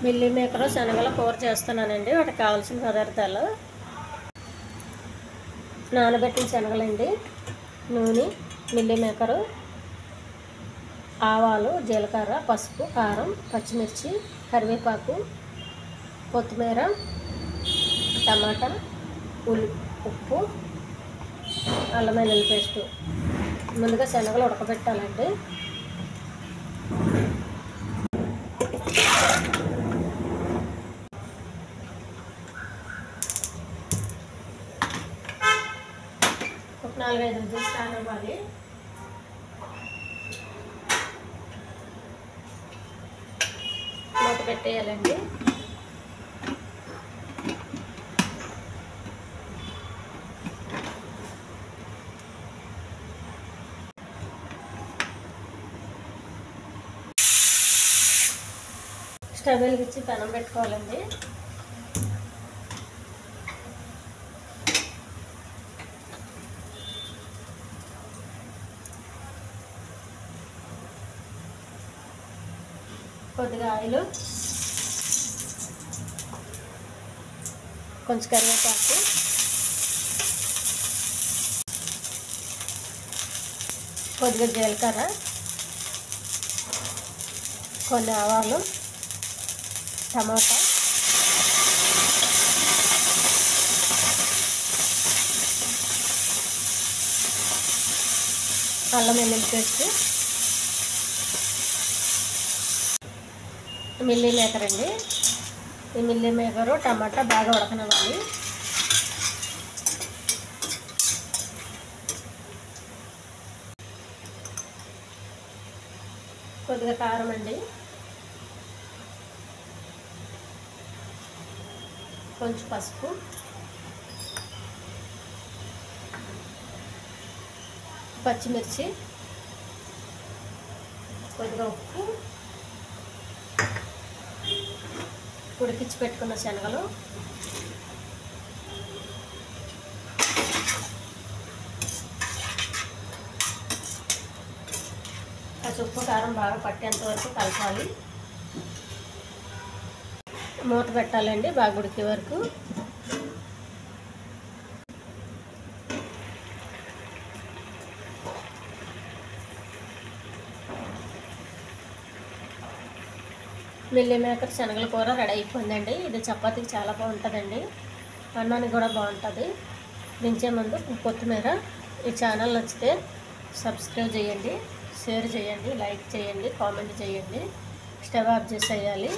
Meal maker శనగల కూర చేస్తున్నానండి. వాటికి కావాల్సిన పదార్థాలు: నానబెట్టిన శనగలండి, నూనె, మిల్లీ మేకరు, ఆవాలు, జీలకర్ర, పసుపు, కారం, పచ్చిమిర్చి, కరివేపాకు, కొత్తిమీర, టమాటా, ఉప్పు, అల్లం వెల్లుల్లి పేస్టు. ముందుగా శనగలు ఉడకబెట్టాలండి. ఒక 4-5 విజిల్స్ రానివ్వాలి. మూత పెట్టేయాలండి. స్టవ్ వెలిగించి పెనం పెట్టుకోవాలండి. కొద్దిగా ఆయిల్, కొంచెం కరివేపాకు, కొద్దిగా జీలకర్ర, కొన్ని ఆవాలు, టమాటా, అల్లం వెల్లుల్లి పేస్ట్, మిల్లీ మేకర్ అండి. ఈ మిల్లీ మేకరు టమాటా బాగా ఉడకనివ్వాలి. కొద్దిగా కారం అండి, కొంచెం పసుపు, పచ్చిమిర్చి, కొద్దిగా ఉప్పు, ఉడికించి పెట్టుకున్న శనగలు, ఉప్పు కారం బాగా పట్టేంత వరకు కలపాలి. మూత పెట్టాలండి బాగా ఉడికే వరకు. మిల్లీ మేకర్ శనగల కూర రెడీ అయిపోయిందండి. ఇది చపాతీకి చాలా బాగుంటుందండి, అన్నానికి కూడా బాగుంటుంది. దించే ముందు కొత్తిమీర. ఈ ఛానల్ నచ్చితే సబ్స్క్రైబ్ చేయండి, షేర్ చేయండి, లైక్ చేయండి, కామెంట్ చేయండి. స్టవ్ ఆఫ్ చేసేయాలి.